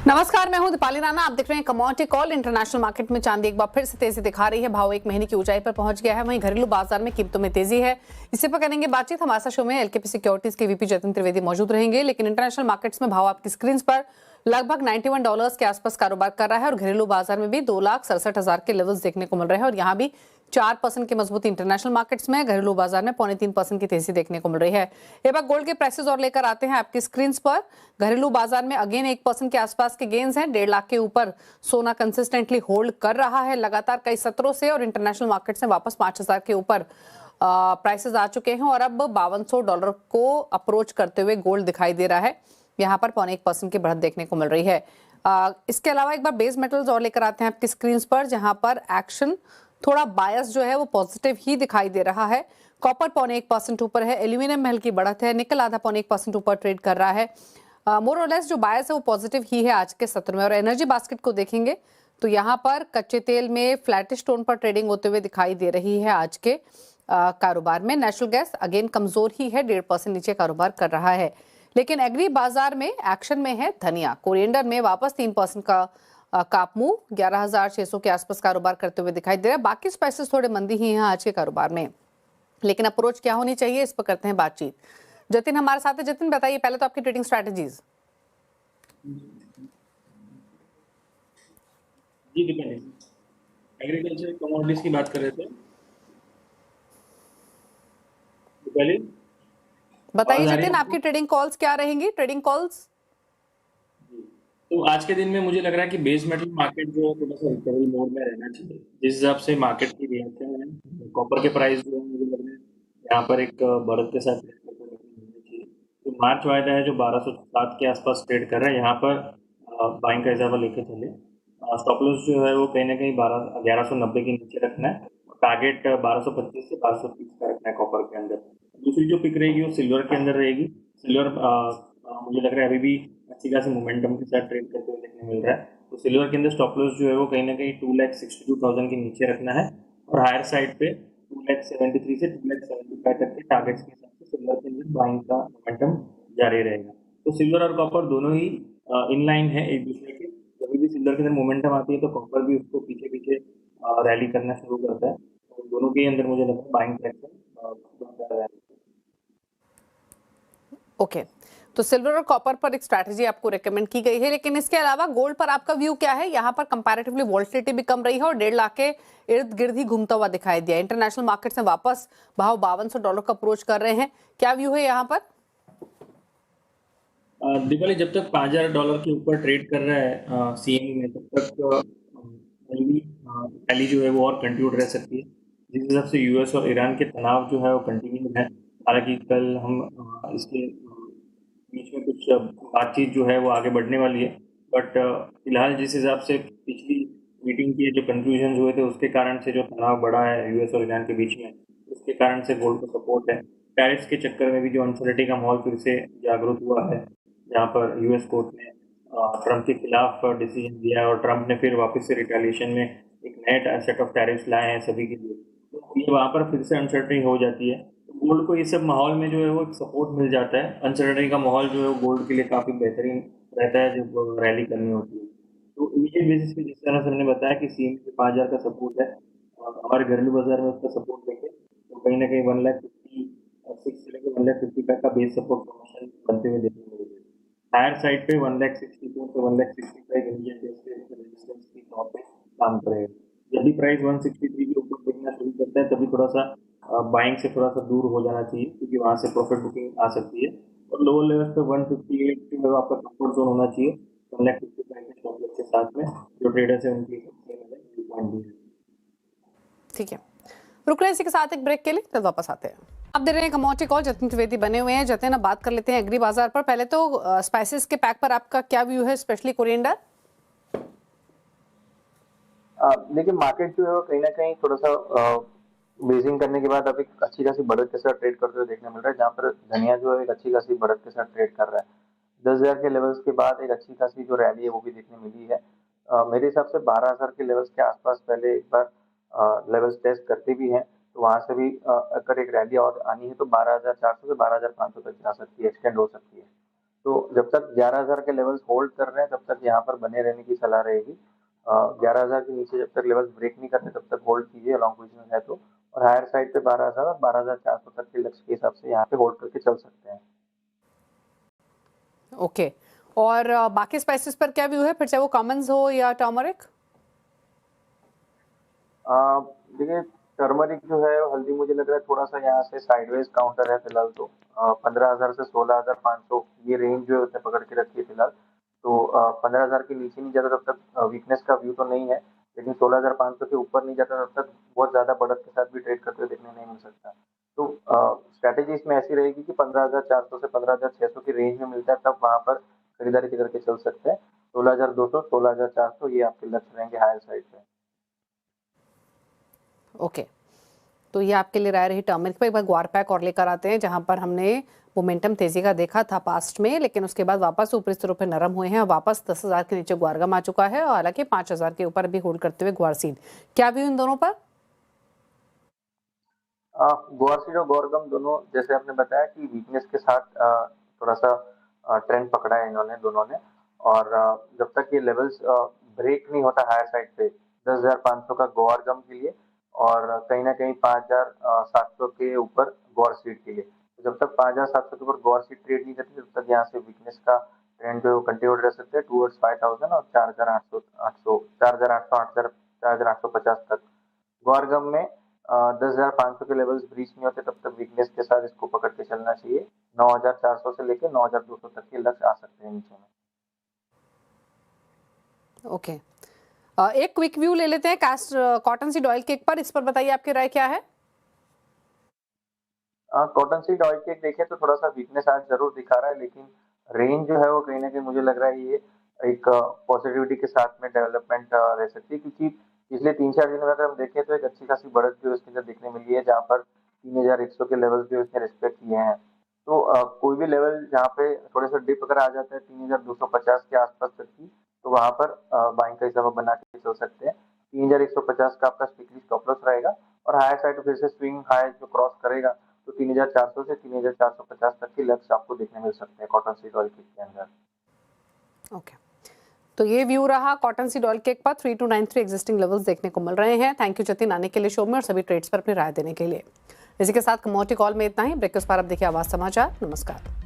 नमस्कार, मैं हूं दीपाली राणा। आप देख रहे हैं कमोडिटी कॉल। इंटरनेशनल मार्केट में चांदी एक बार फिर से तेजी दिखा रही है। भाव एक महीने की ऊंचाई पर पहुंच गया है। वहीं घरेलू बाजार में कीमतों में तेजी है। इसी पर करेंगे बातचीत। हमारे साथ शो में एलकेपी सिक्योरिटीज के वीपी जतिन त्रिवेदी मौजूद रहेंगे। लेकिन इंटरनेशनल मार्केट्स में भाव आपकी स्क्रीन पर लगभग $91 के आसपास कारोबार कर रहा है और घरेलू बाजार में भी 2,67,000 के लेवल्स देखने को मिल रहे हैं और यहाँ भी 4% की मजबूती इंटरनेशनल मार्केट्स में, घरेलू बाजार में 3.25% की तेजी देखने को मिल रही है। एक बार गोल्ड के प्राइसेस और लेकर आते हैं आपकी स्क्रीन पर। घरेलू बाजार में अगेन 1% के आसपास के गेन्स हैं। 1.5 लाख के ऊपर सोना कंसिस्टेंटली होल्ड कर रहा है लगातार कई सत्रों से और इंटरनेशनल मार्केट में वापस 5,000 के ऊपर प्राइसेस आ चुके हैं और अब $5200 को अप्रोच करते हुए गोल्ड दिखाई दे रहा है। यहाँ पर 0.1% की बढ़त देखने को मिल रही है। इसके अलावा एक बार बेस मेटल्स और लेकर आते हैं आपकी स्क्रीन पर, जहां पर एक्शन थोड़ा बायस जो है वो पॉजिटिव ही दिखाई दे रहा है। कॉपर 0.1% ऊपर है, एल्यूमिनियम में हल्की बढ़त है, निकल आधा 0.1% ऊपर ट्रेड कर रहा है। मोर और लेस जो बायस है वो पॉजिटिव ही है आज के सत्र में। और एनर्जी बास्केट को देखेंगे तो यहाँ पर कच्चे तेल में फ्लैटिश टोन पर ट्रेडिंग होते हुए दिखाई दे रही है आज के कारोबार में। नेचुरल गैस अगेन कमजोर ही है, 1.5% नीचे कारोबार कर रहा है। लेकिन एग्री बाजार में एक्शन में है धनिया। कोरिएंडर में वापस 3% का काप मूव 11,600 के आसपास कारोबार करते हुए दिखाई दे रहा है। बाकी स्पाइसेस थोड़े मंदी ही हैं आज के कारोबार में, लेकिन अप्रोच क्या होनी चाहिए इस पर करते हैं बातचीत। जतिन हमारे साथ है। जतिन बताइए पहले तो आपकी ट्रेडिंग स्ट्रैटेजीज। जी दीपाली, एग्रीकल्चर कमोडिटीज की बात कर रहे थे दीपाली। बताइए आवाज आ रही जतिन है आपकी आपको? ट्रेडिंग कॉल्स क्या रहेंगी, ट्रेडिंग कॉल्स। तो आज के दिन में मुझे लग रहा है कि बेस मेटल मार्केट जो है थोड़ा सा रिकवरी मोड में रहना चाहिए। जिस हिसाब से मार्केट की रिएक्शन है, कॉपर के प्राइस जो है मुझे लग रहा है यहाँ पर एक बढ़त के साथ ट्रेड करते हुए मिलना चाहिए। तो मार्च वायदा है जो 1207 के आसपास ट्रेड कर रहा है, यहाँ पर बाइंग का हिसाब लेके चले। स्टॉप लॉस जो है वो कहीं ना कहीं 1190 के नीचे रखना है और टारगेट 1225 से 1230 का रखना है कॉपर के अंदर। दूसरी जो पिक रहेगी वो सिल्वर के अंदर रहेगी। सिल्वर मुझे लग रहा है अभी भी अच्छी खासी मोमेंटम के साथ ट्रेड करते हुए देखने मिल रहा है। तो सिल्वर के अंदर स्टॉप लॉस जो है वो कहीं ना कहीं 2,62,000 के नीचे रखना है और हायर साइड पे 2,73 से 2,75 तक के टारगेट्स के हिसाब से सिल्वर के अंदर बाइंग का मोमेंटम जारी रहेगा। तो सिल्वर और कॉपर दोनों ही इन लाइन है एक दूसरे के। जब भी सिल्वर के अंदर मोमेंटम आती है तो कॉपर भी उसको पीछे पीछे रैली करना शुरू करता है। तो दोनों के अंदर मुझे लगता है बाइंग ट्रैक्शन। ओके, तो सिल्वर और कॉपर पर एक स्ट्रैटेजी आपको रेकमेंड की गई है, लेकिन इसके अलावा गोल्ड पर आपका व्यू क्या है? यहाँ पर कंपैरेटिवली वॉलेटिलिटी भी कम रही है और 1.5 लाख के इर्द गिर्द ही घूमता हुआ दिखाई दिया। इंटरनेशनल मार्केट में वापस भाव $5200 का अप्रोच कर रहे हैं। क्या व्यू है यहाँ पर? दीपावली जब तक $5,000 के ऊपर ट्रेड कर रहा है सीएमई में, तब तक रैली जो है वो और कंटिन्यू रह सकती है। जिस हिसाब से यूएस और ईरान के तनाव जो है वो कंटिन्यू है। हालांकि कल हम इसके बीच में कुछ बातचीत जो है वो आगे बढ़ने वाली है, बट फिलहाल जिस हिसाब से पिछली मीटिंग के जो कंक्लूजन हुए थे उसके कारण से जो तनाव बढ़ा है यूएस और ईरान के बीच में, उसके कारण से गोल्ड को सपोर्ट है। टैरिफ्स के चक्कर में भी जो अनसर्टेनिटी का माहौल फिर से जागरूक हुआ है, जहाँ पर यूएस कोर्ट ने ट्रंप के खिलाफ डिसीजन दिया और ट्रंप ने फिर वापस से रिटेलिएशन में एक नए सेट ऑफ टैरिफ्स लाए हैं सभी के लिए। तो ये वहाँ पर फिर से अनसर्टेनिटी हो जाती है। तो गोल्ड को ये सब माहौल में जो है वो सपोर्ट मिल जाता है। अनसर्टेनिटी का माहौल जो है वो गोल्ड के लिए काफ़ी बेहतरीन रहता है जब रैली करनी होती है। तो इमीडिएट बेसिस पे जिस तरह से हमने बताया कि सीएम के 5,000 का सपोर्ट है और हमारे घरेलू बाजार में उसका सपोर्ट देखें तो कहीं ना कहीं 1,56 से लेकर 1,55 का बेस सपोर्ट फॉर्मेशन बनते हुए देखने को मिलेगा। हायर साइड पे 1,64 से 1,65 इंडियन रेजिस्टेंस की तौर पे काम करेगा। जब भी प्राइस 163 के ऊपर देखना शुरू करता है तभी थोड़ा सा बाइंग से थोड़ा सा दूर हो जाना चाहिए, क्योंकि वहां से प्रॉफिट बुकिंग आ सकती है। और लोअर लेवल पे 158 जो है आपका कंफर्ट जोन होना चाहिए। 1,55 के स्टॉप लॉस के साथ में जो ट्रेडर्स है उनके पॉइंट भी है। ठीक है, रुक रहे हैं इसी के साथ एक ब्रेक के लिए, फिर वापस आते हैं। अब दे रहे हैं कमोडिटी कॉल, जतिन त्रिवेदी बने हुए हैं। जतिन, अब बात कर लेते हैं एग्री बाजार पर। पहले तो स्पाइसेस के पैक पर आपका क्या व्यू है, स्पेशली कोरिएंडर? देखिए मार्केट जो है वो कहीं ना कहीं थोड़ा सा बेसिंग करने के बाद अब एक अच्छी खासी बढ़त के साथ ट्रेड करते हुए देखने मिल रहा है, जहाँ पर धनिया जो है एक अच्छी खासी बढ़त के साथ ट्रेड कर रहा है। 10,000 के लेवल्स के बाद एक अच्छी खासी जो रैली है वो भी देखने मिली है। मेरे हिसाब से 12,000 के लेवल्स के आसपास पहले एक बार लेवल्स टेस्ट करते भी हैं, तो वहां से भी अगर एक रैली और आनी है तो 12,400 से 12,500 तक जा सकती है, एक्सटेंड हो सकती है। तो जब तक 11,000 के लेवल्स होल्ड कर रहे हैं तब तक यहाँ पर बने रहने की सलाह रहेगी। 11,000 के नीचे जब तक लेवल्स ब्रेक नहीं करते तब तक होल्ड कीजिए लॉन्ग पोजीशन है तो, और हायर साइड पे 12,000 और 12,400 तक के लक्ष्य के हिसाब से यहाँ पे होल्ड करके चल सकते हैं। ओके, और बाकी स्पाइसेस पर क्या व्यू है, फिर चाहे वो कॉमन्स हो या टर्मरिक? देखिए टर्मरिक जो है हल्दी मुझे लग रहा है थोड़ा सा यहाँ से साइडवेज काउंटर है फिलहाल तो। 15,000 से 16,500 ये रेंज जो है उसने पकड़ के रखी है फिलहाल। तो 15,000 के नीचे नहीं जाता तब तक वीकनेस का व्यू तो नहीं है, लेकिन 16,500 के ऊपर नहीं जाता तब तक बहुत ज्यादा बढ़त के साथ भी ट्रेड करते हुए देखने नहीं मिल सकता। तो स्ट्रैटेजी इसमें ऐसी रहेगी कि 15,400 से 15,600 की रेंज में मिलता है तब वहां पर खरीदारी करके चल सकते हैं। 16,200 16,400 ये आपके लक्ष्य रहेंगे हायर साइड पे। ओके, तो ये आपके लिए राय रही टर्मरिक पे। एक बार ग्वार पैक और लेकर आते हैं, जहां पर हमने मोमेंटम तेजी का देखा था पास्ट में, लेकिन उसके बाद वापस ऊपरी स्तरों पर नरम हुए हैं और वापस 10,000 के नीचे ग्वारगम आ चुका है, और हालांकि 5,000 के ऊपर भी होल्ड करते हुए ग्वारसीड। क्या व्यू इन दोनों पर? ग्वारसीड और गौरगम दोनों जैसे आपने बताया कि वीकनेस के साथ थोड़ा सा ट्रेंड पकड़ा है इन्होंने दोनों ने, और जब तक ये लेवल्स ब्रेक नहीं होता हायर साइड पे 10,500 का गौरगम के लिए और कहीं ना कहीं 5,700 के ऊपर गौरसीड के लिए, तो जब तक 5,700 के ऊपर गौरसीड ट्रेड नहीं करती तब तक यहाँ से वीकनेस का ट्रेंड जो कंटिन्यू रह सकते हैं टूवर्ड्स 5,000 और 4,850 तक। गौरगम में 10,500 के लेवल्स ब्रीच नहीं होते तब तक वीकनेस के साथ इसको पकड़ के चलना चाहिए। 9,400 से लेकर 9,200 तक के लक्ष्य आ सकते हैं नीचे में। ओके, एक क्विक व्यू ले लेते हैं cast cotton seed oil cake पर, इस पर बताइए आपकी राय क्या है? कॉटन सीड ऑयल केक देखें तो थोड़ा सा वीकनेस आज जरूर दिखा रहा है, लेकिन रेंज जो है वो कहीं ना कहीं मुझे लग रहा है ये एक पॉजिटिविटी के साथ में डेवलपमेंट रह सकती है, क्योंकि पिछले 3-4 दिन में अगर हम देखें तो एक अच्छी खासी बढ़त जो इसके अंदर देखने मिली है, जहाँ पर 3,100 के लेवल्स भी उसने रिस्पेक्ट किए हैं। तो कोई भी लेवल जहाँ पे थोड़ा सा डिप अगर आ जाता है 3,250 के आसपास तक की, तो वहां पर बाइंग का हिसाब बना के चल सकते हैं। 3,150 का आपका स्ट्रिक्टली स्टॉप लॉस रहेगा, और हायर साइड फिर से स्विंग हाई जो क्रॉस करेगा तो 3,400 से 3,450 तक के लक्ष्य आपको देखने मिल सकते हैं कॉटन सीड ऑयल केक के अंदर। ओके, तो ये व्यू रहा कॉटन सीड ऑयल केक पर। 3293 एग्जिस्टिंग लेवल्स देखने को मिल रहे हैं। थैंक यू जतिन आने के लिए शो में और सभी ट्रेड्स पर अपनी राय देने के लिए। इसी के साथ कमोडिटी कॉल में इतना ही। ब्रेक के उस पार अब देखिए आवाज समाचार। नमस्कार।